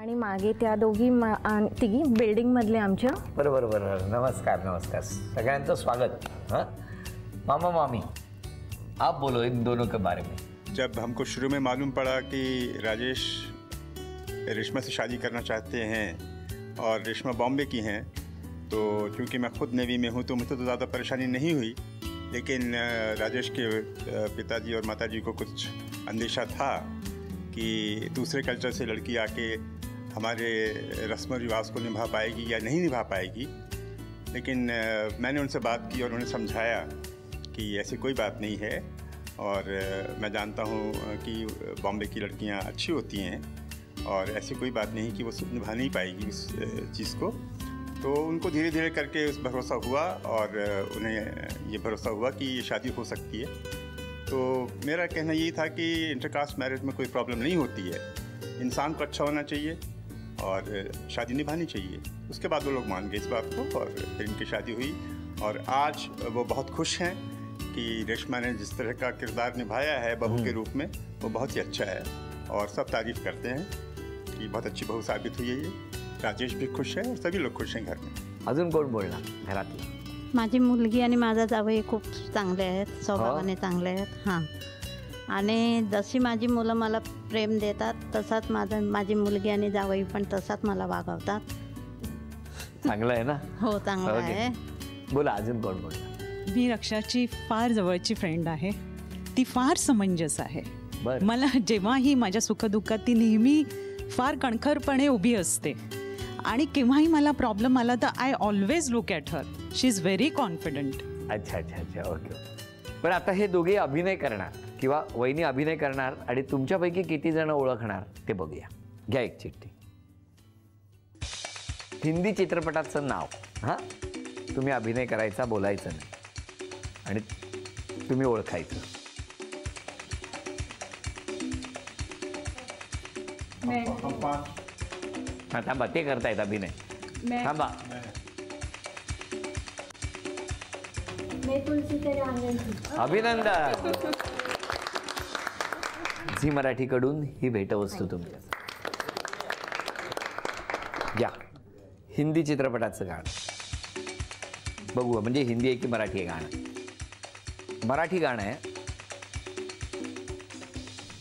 आणि मागे त्या दोघी तिघी बिल्डिंग मधले आमच्या. बरोबर बरोबर. नमस्कार नमस्कार, सगळ्यांचं स्वागत. हाँ मामा मामी, आप बोलो इन दोनों के बारे में. जब हमको शुरू में मालूम पड़ा कि राजेश रेशमा से शादी करना चाहते हैं और रेशमा बॉम्बे की हैं, तो चूँकि मैं खुद नेवी में हूँ तो मुझे तो ज़्यादा परेशानी नहीं हुई, लेकिन राजेश के पिताजी और माताजी को कुछ अंदेशा था कि दूसरे कल्चर से लड़की आके हमारे रस्म रिवाज को निभा पाएगी या नहीं निभा पाएगी. लेकिन मैंने उनसे बात की और उन्हें समझाया कि ऐसी कोई बात नहीं है और मैं जानता हूँ कि बॉम्बे की लड़कियाँ अच्छी होती हैं और ऐसी कोई बात नहीं कि वो निभा नहीं पाएगी उस चीज़ को. तो उनको धीरे धीरे करके उस भरोसा हुआ और उन्हें ये भरोसा हुआ कि ये शादी हो सकती है. तो मेरा कहना यही था कि इंटरकास्ट मैरिज में कोई प्रॉब्लम नहीं होती है, इंसान को अच्छा होना चाहिए और शादी निभानी चाहिए. उसके बाद वो लोग मान गए इस बात को और फिर इनकी शादी हुई और आज वो बहुत खुश हैं कि रेशमा ने जिस तरह का किरदार निभाया है बहू के रूप में वो बहुत ही अच्छा है और सब तारीफ़ करते हैं कि बहुत अच्छी बहू साबित हुई है ये. राजेश भी खुश है और सभी लोग खुश हैं घर में. अजून कोण बोलणार घरातलं? माझी मुलगी आणि माझा जावई खूप चांगले आहेत, स्वभावाने चांगले आहेत. हां, आणि जशी माझी मुलं मला प्रेम देतात तसाच माझी मुलगी आणि जावई पण तसाच मला वागवतात. चांगलं आहे ना? हो, चांगलं आहे. बोला अजून कोण बोलणार? मी रक्षाची फार जवळची फ्रेंड आहे. ती फार समंजस आहे. मला जेव्हाही माझ्या सुखदुःखात ती नेहमी फार कणखरपणे उभी असते आणि केव्हाही मला प्रॉब्लेम आला तर I always look at her. She is very confident. अच्छा अच्छा अच्छा, ओके. पण आता हे दोघे अभिनय करणार किंवा वहिनी अभिनय करणार आणि तुमच्यापैकी किती जण ओळखणार ते बघूया. घ्या एक चिठ्ठी. हिंदी चित्रपटाचं नाव. हां, तुम्ही अभिनय करायचा, बोलायचं नाही आणि तुम्ही ओळखायचं. हां थांबा, ते करतायत अभिनय. थांबा. अभिनंदन. झी मराठीकडून ही भेटवस्तू तुमच्या. घ्या. हिंदी चित्रपटाचं गाणं बघू, म्हणजे हिंदी आहे की मराठी आहे गाणं? मराठी गाणं आहे.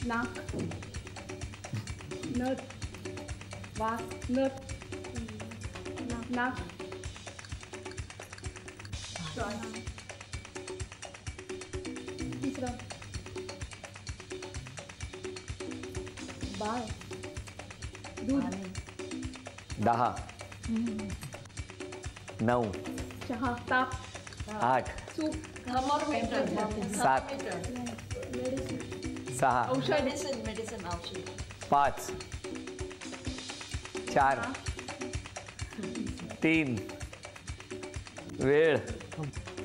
नाक नथ वास नथ नाक तिसरं बाळ दूध 10 9 चहा ताप 8 सूप 7 6 5 4 3 वेळ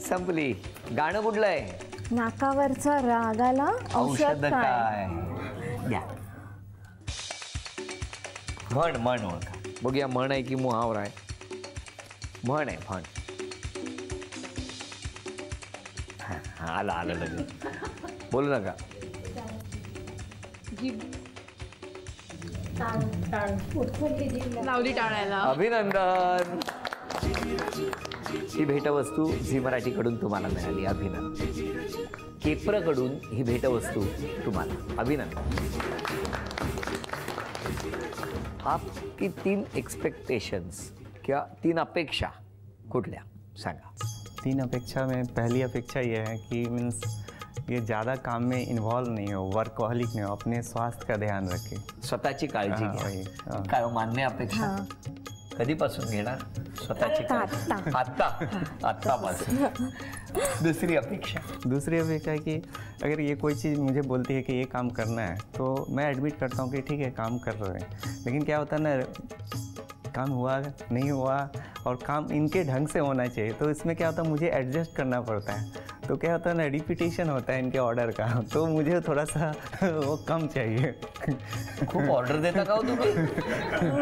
संपली. गाणं कुठलं आहे? नाकावरचा रागाला औषध काय? घ्या. म्हण म्हण ओळखा. बघूया म्हण आहे की मुहावरा आहे? म्हण आहे, म्हण. हां आलं आलं लगेच. बोलू नका. लावली टाळायला. अभिनंदन. ही भेटवस्तू झी मराठीकडून तुम्हाला मिळाली. अभिनंदन. केप्रकडून ही भेटवस्तू तुम्हाला. अभिनंदन. आपकी 3 एक्सपेक्टेशंस क्या 3 अपेक्षा कुठल्या सांगा? 3 अपेक्षा में पहली अपेक्षा ये है कि मीन्स ये ज़्यादा काम में इन्वॉल्व नहीं हो, वर्कहॉलिक नहीं हो, अपने स्वास्थ्य का ध्यान रखे, स्वतःची काळजी घ्या. काय मान्य अपेक्षा? कधीपासून घेणार स्वतःची काळजी? आत्तापासून. दूसरी अपेक्षा है कि अगर ये कोई चीज़ मुझे बोलती है कि ये काम करना है तो मैं एडमिट करता हूँ कि ठीक है काम कर रहे हैं, लेकिन क्या होता है ना, काम हुआ नहीं हुआ और काम इनके ढंग से होना चाहिए, तो इसमें क्या होता है मुझे एडजस्ट करना पड़ता है. तो क्या होता है ना, रिपीटेशन होता है इनके ऑर्डर का, तो मुझे थोड़ा सा वो कम चाहिए. खूप ऑर्डर देता का हो तुम्ही?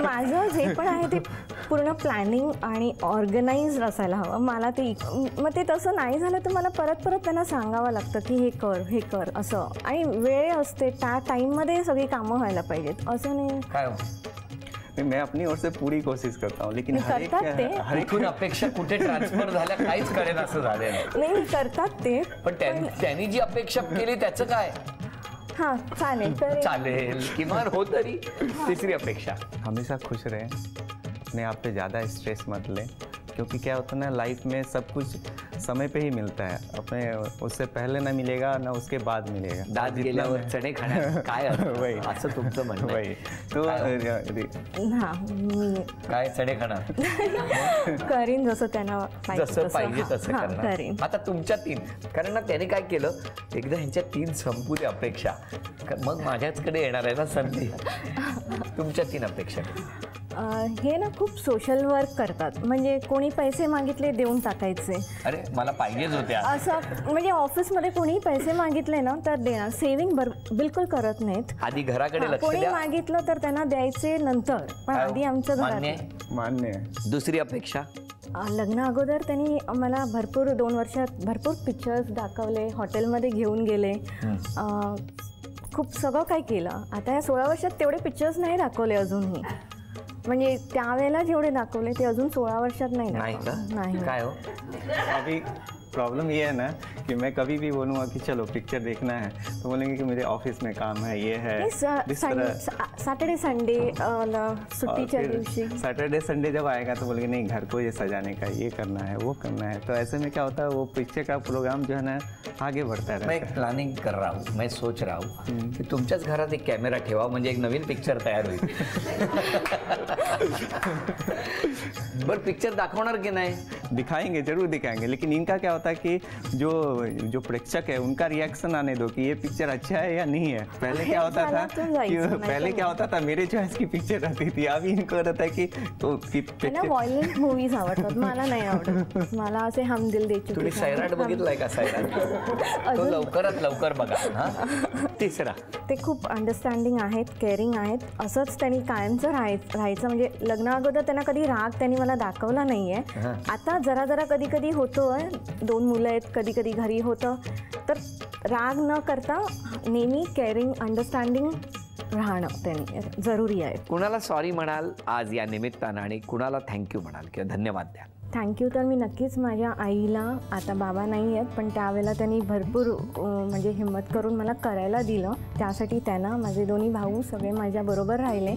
माझं जे पण आहे ते पूर्ण प्लॅनिंग आणि ऑर्गनाइज असायला हवं. मला ते मग ते तसं नाही झालं तर मला परत परत त्यांना सांगावं लागतं की हे कर असं. आणि वेळ असते त्या टाईममध्ये सगळी कामं व्हायला पाहिजेत असं नाही. काय मैं अपनी ओर से पूरी कोशिश करता हूँ, लेकिन हर एकूण अपेक्षा कुठे ट्रान्सफर झाल्या काहीच कळेना असं झालेलं. नाही करतात ते, पण त्यांनी जी अपेक्षा केली त्याचं काय? हाँ चालेल चालेल, किमान हो तरी. तीसरी अपेक्षा, हमेशा खुश रहें, अपने आप पे ज़्यादा स्ट्रेस मत लें, क्योंकि क्या होता है ना, लाइफ में सब कुछ समय पे ही मिलता है. अपने उससे पहले ना मिलेगा ना उसके बाद मिलेगा. दात गेल्यावर चणे खाण्यात काय वही. असं तुमचं म्हणणं आहे. तो हां मी काय चणे खाणार? करीन जसं त्यांना जसं पाहिजे तसं हां, करणार. करीन. आता तुमच्या 3, कारण ना त्याने काय केलं, एकदा ह्यांच्या 3 संपू द्या अपेक्षा, मग माझ्याचकडे येणार आहे ना संधी. तुमच्या 3 अपेक्षा. हे ना खूप सोशल वर्क करतात, म्हणजे कोणी पैसे मागितले देऊन टाकायचे. अरे मला पाहिजेच होत्या असं, म्हणजे ऑफिसमध्ये कोणी पैसे मागितले ना तर देणार. सेव्हिंग बिलकुल करत नाहीत. आधी घराकडे लक्ष कोणी द्या. मागितलं तर त्यांना द्यायचे नंतर, पण आधी आमचं मान्य आहे. दुसरी अपेक्षा, लग्न अगोदर त्यांनी मला भरपूर 2 वर्षात भरपूर पिक्चर्स दाखवले, हॉटेलमध्ये घेऊन गेले, खूप सगळं काय केलं. आता या 16 वर्षात तेवढे पिक्चर्स नाही दाखवले अजूनही, म्हणजे त्यावेळेला जेवढे दाखवले ते अजून 16 वर्षात नाही. काय हो? अभी प्रॉब्लम ये है ना कि मैं कभी भी बोलूँगा कि चलो पिक्चर देखना है तो बोलेंगे कि मेरे ऑफिस में काम है, ये है. सैटरडे संडे छुट्टी दिवशी सैटरडे संडे जब आएगा तो बोलेंगे नहीं घर को ये सजाने का, ये करना है, वो करना है. तो ऐसे में क्या होता है, वो पिक्चर का प्रोग्राम जो है ना आगे बढ़ता है. मैं एक प्लानिंग कर रहा हूँ, मैं सोच रहा हूँ की तुमच्याच घरात एक कॅमेरा ठेवा, म्हणजे एक नवीन पिक्चर तयार होईल. बरं पिक्चर दाखवणार की नाही? दिखाएंगे, जरूर दिखाएंगे, लेकिन इनका क्या होता है कि जो प्रेक्षक है उनका रिएक्शन आने दो कि ये पिक्चर अच्छा है या नहीं है. पहले क्या होता था मेरे चॉइस की पिक्चर रहती थी, अभी इनको रहता है कि तो व्हायलेंट मूवीज आवडतात, मला नाही आवडत. मला असे हम दिल दे चुके. तुम्ही सैराट बघितलाय का? सैराट तो लवकरात लवकर बघा. तिसरा, ते खूप अंडरस्टँडिंग आहेत, केअरिंग आहेत. असंच त्यांनी कायमचं राहायचं, म्हणजे लग्न अगोदर त्यांना कधी राग त्यांनी मला दाखवला नाहीये. आता जरा जरा कधी कधी होतोय, 2 मुलं आहेत, कधी कधी घरी होतं, तर राग न करता नेहमी केअरिंग अंडरस्टँडिंग राहणं त्यांनी जरुरी आहे. कुणाला सॉरी म्हणाल आज या निमित्तानं आणि कुणाला थँक्यू म्हणाल किंवा धन्यवाद द्याल? थँक्यू तर मी नक्कीच माझ्या आईला, आता बाबा नाही आहेत पण त्यावेळेला त्यांनी भरपूर म्हणजे हिंमत करून मला करायला दिलं, त्यासाठी त्यांना, माझे 2 भाऊ सगळे माझ्याबरोबर राहिले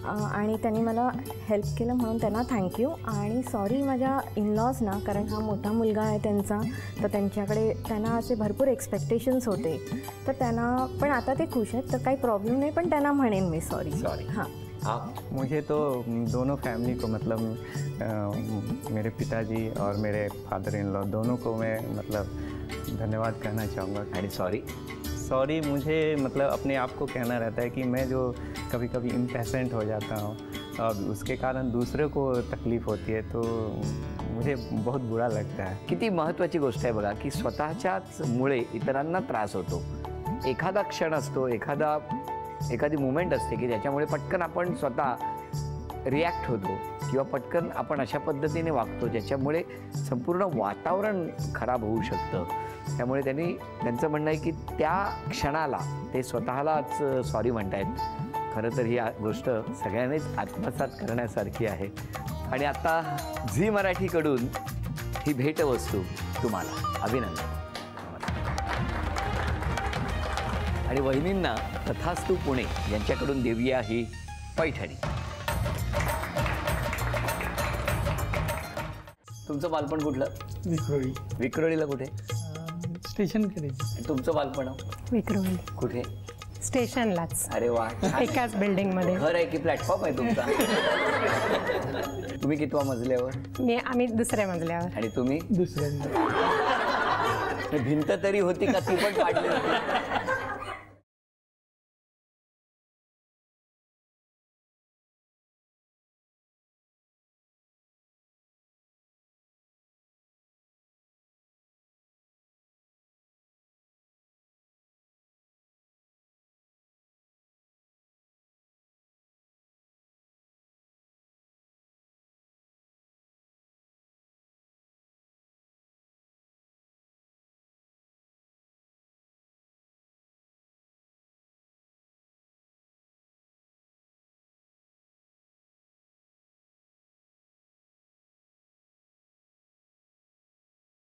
आणि त्यांनी मला हेल्प केलं म्हणून त्यांना थँक्यू. आणि सॉरी माझ्या इनलॉज ना, कारण हा मोठा मुलगा आहे त्यांचा, तर त्यांना असे भरपूर एक्सपेक्टेशन्स होते, तर त्यांना पण आता ते खुश आहेत तर काही प्रॉब्लेम नाही, पण त्यांना म्हणेन मी सॉरी. हां. मुझे तो दोनों फैमिली को, मतलब मेरे पिताजी और मेरे फादर इन लॉ दोनों को मैं मतलब धन्यवाद कहना चाहूँगा. एंड सॉरी मुझे मतलब अपने आप को कहना रहता है कि मैं जो कभी कभी इम्पेशेंट हो जाता हूँ और उसके कारण दूसरे को तकलीफ होती है, तो मुझे बहुत बुरा लगता है. किती महत्त्वाची गोष्ट आहे बघा की स्वतःच्याच मुळे इतरांना त्रास होतो. एखादा क्षण असतो, एखादी मुमेंट असते की त्याच्यामुळे पटकन आपण स्वतः रिॲक्ट होतो किंवा पटकन आपण अशा पद्धतीने वागतो ज्याच्यामुळे संपूर्ण वातावरण खराब होऊ शकतं. त्यामुळे त्यांचं म्हणणं आहे की त्या क्षणाला ते स्वतःलाच सॉरी म्हणतायत. खरं तर ही गोष्ट सगळ्यांनीच आत्मसात करण्यासारखी आहे. आणि आता झी मराठीकडून ही भेटवस्तू तुम्हाला. अभिनंदन. आणि वहिनींना तथास्तु पुणे यांच्याकडून देऊया ही पैठणी. तुमचं बालपण कुठलं? विक्रोळी. विक्रोळीला कुठे? स्टेशनकडे. तुमचं बालपण? विक्रोळी. कुठे? स्टेशनलाच. अरे वा. एकाच बिल्डिंगमध्ये. घर आहे की प्लॅटफॉर्म आहे तुमचा? तुम्ही कितवा मजल्यावर? आम्ही 2ऱ्या मजल्यावर. आणि तुम्ही? 2ऱ्या. भिंत तरी होती का ती पण पाडली होती?